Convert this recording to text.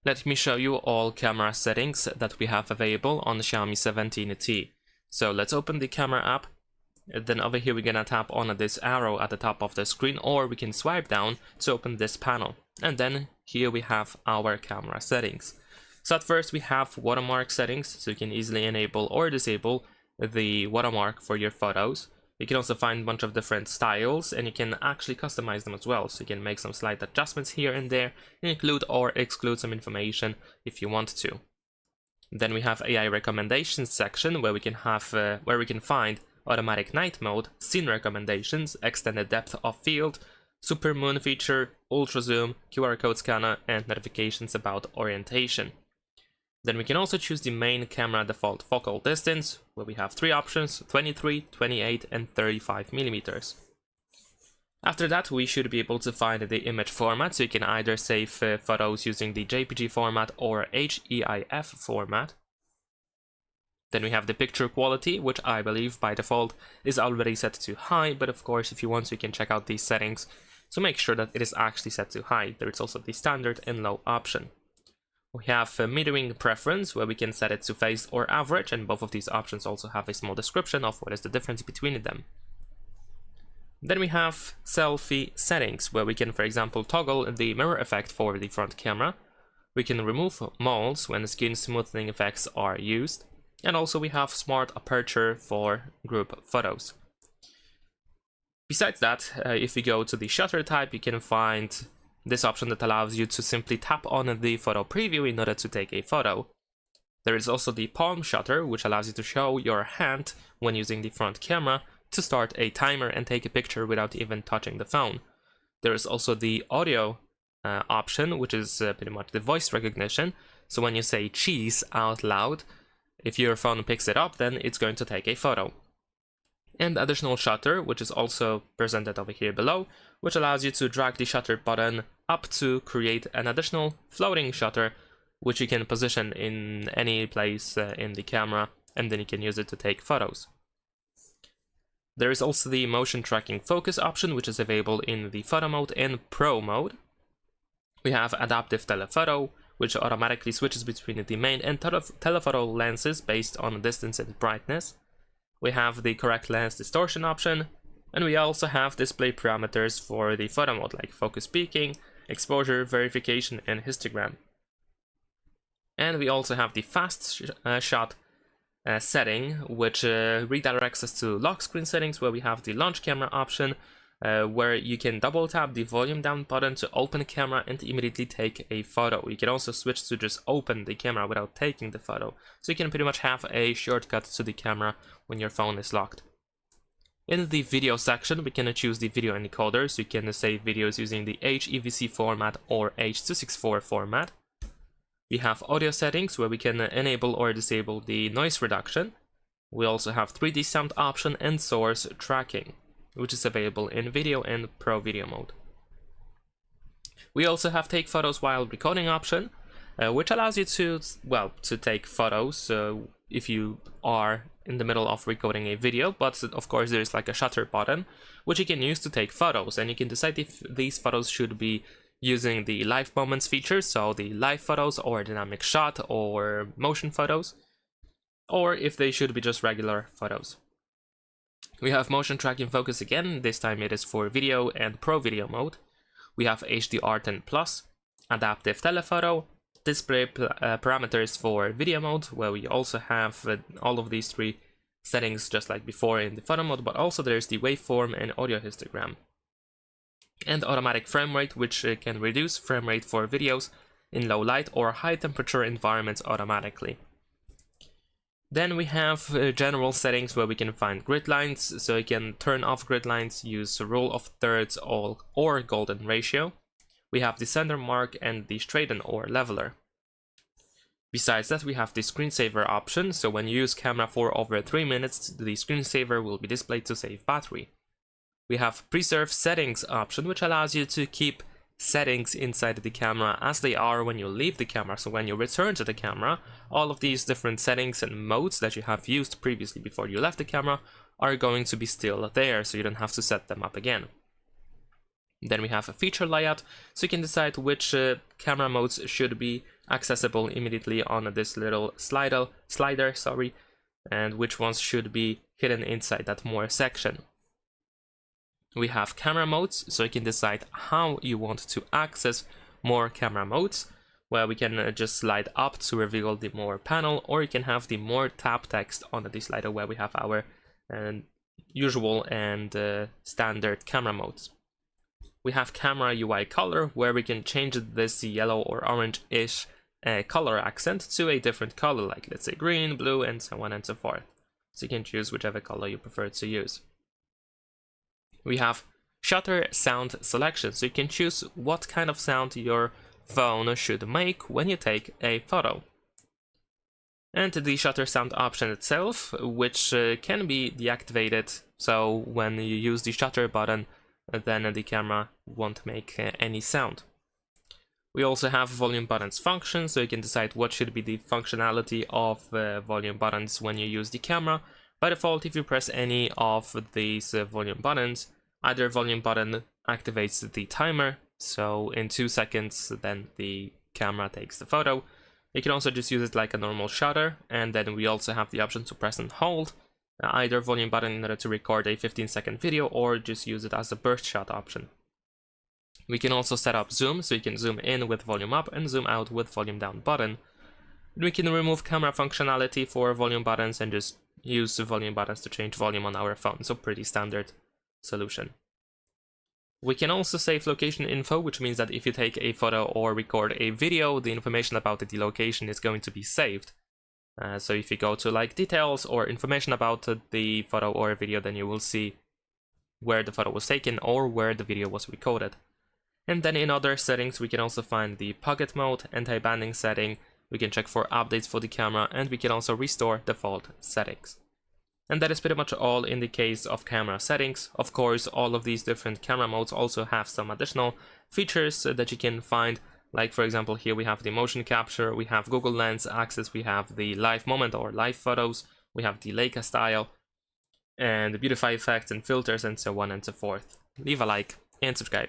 Let me show you all camera settings that we have available on the Xiaomi 17T. So let's open the camera app. Then over here we're gonna tap on this arrow at the top of the screen, or we can swipe down to open this panel. And then here we have our camera settings. So at first we have watermark settings, so you can easily enable or disable the watermark for your photos. You can also find a bunch of different styles, and you can actually customize them as well. So you can make some slight adjustments here and there, include or exclude some information if you want to. Then we have AI recommendations section, where we can find automatic night mode, scene recommendations, extended depth of field, super moon feature, ultra zoom, QR code scanner, and notifications about orientation. Then we can also choose the main camera default focal distance, where we have three options: 23, 28, and 35mm. After that, we should be able to find the image format, so you can either save photos using the JPG format or HEIF format. Then we have the picture quality, which I believe by default is already set to high, but of course if you want to, you can check out these settings to make sure that it is actually set to high. There is also the standard and low option. We have metering preference, where we can set it to phased or average, and both of these options also have a small description of what is the difference between them. Then we have selfie settings, where we can, for example, toggle the mirror effect for the front camera. We can remove moles when skin smoothing effects are used. And also we have smart aperture for group photos. Besides that, if we go to the shutter type, you can find this option that allows you to simply tap on the photo preview in order to take a photo. There is also the palm shutter, which allows you to show your hand when using the front camera to start a timer and take a picture without even touching the phone. There is also the audio option, which is pretty much the voice recognition. So when you say cheese out loud, if your phone picks it up, then it's going to take a photo. And additional shutter, which is also presented over here below, which allows you to drag the shutter button up to create an additional floating shutter, which you can position in any place in the camera, and then you can use it to take photos. There is also the motion tracking focus option, which is available in the photo mode and pro mode. We have adaptive telephoto, which automatically switches between the main and telephoto lenses based on distance and brightness. We have the correct lens distortion option, and we also have display parameters for the photo mode, like focus peaking, exposure, verification, and histogram. And we also have the fast shot setting, which redirects us to lock screen settings, where we have the launch camera option, where you can double tap the volume down button to open camera and immediately take a photo. You can also switch to just open the camera without taking the photo, so you can pretty much have a shortcut to the camera when your phone is locked. In the video section, we can choose the video encoder, so you can save videos using the HEVC format or H.264 format. We have audio settings, where we can enable or disable the noise reduction. We also have 3D sound option and source tracking, which is available in video and pro video mode. We also have take photos while recording option, which allows you to take photos if you are in the middle of recording a video, but of course there is like a shutter button which you can use to take photos, and you can decide if these photos should be using the live moments feature, so the live photos or dynamic shot or motion photos, or if they should be just regular photos. We have motion tracking focus again, this time it is for video and pro video mode. We have HDR10+, adaptive telephoto, display parameters for video mode, where we also have all of these three settings just like before in the photo mode, but also there's the waveform and audio histogram. And automatic frame rate, which can reduce frame rate for videos in low light or high temperature environments automatically. Then we have general settings, where we can find grid lines, so you can turn off grid lines, use rule of thirds or golden ratio. We have the center mark and the straighten or leveler. Besides that, we have the screensaver option, so when you use camera for over 3 minutes, the screensaver will be displayed to save battery. We have preserve settings option, which allows you to keep settings inside the camera as they are when you leave the camera. So when you return to the camera, all of these different settings and modes that you have used previously before you left the camera are going to be still there, so you don't have to set them up again. Then we have a feature layout, so you can decide which camera modes should be accessible immediately on this little slider, and which ones should be hidden inside that more section. We have camera modes, so you can decide how you want to access more camera modes, where we can just slide up to reveal the more panel, or you can have the more tab text on the slider where we have our usual and standard camera modes. We have camera UI color, where we can change this yellow or orange-ish color accent to a different color, like let's say green, blue, and so on and so forth. So you can choose whichever color you prefer to use. We have shutter sound selection, so you can choose what kind of sound your phone should make when you take a photo. And the shutter sound option itself, which can be deactivated, so when you use the shutter button, then the camera won't make any sound. We also have volume buttons function, so you can decide what should be the functionality of volume buttons when you use the camera. By default, if you press any of these volume buttons, either volume button activates the timer, so in 2 seconds then the camera takes the photo. You can also just use it like a normal shutter, and then we also have the option to press and hold either volume button in order to record a 15-second video, or just use it as a burst shot option. We can also set up zoom, so you can zoom in with volume up and zoom out with volume down button. We can remove camera functionality for volume buttons and just use the volume buttons to change volume on our phone, so pretty standard solution. We can also save location info, which means that if you take a photo or record a video, the information about the location is going to be saved. So if you go to like details or information about the photo or video, then you will see where the photo was taken or where the video was recorded. And then in other settings, we can also find the pocket mode, anti-banding setting, we can check for updates for the camera, and we can also restore default settings. And that is pretty much all in the case of camera settings. Of course, all of these different camera modes also have some additional features that you can find. Like for example, here we have the motion capture, we have Google Lens access, we have the live moment or live photos, we have the Leica style, and the beautify effects and filters and so on and so forth. Leave a like and subscribe.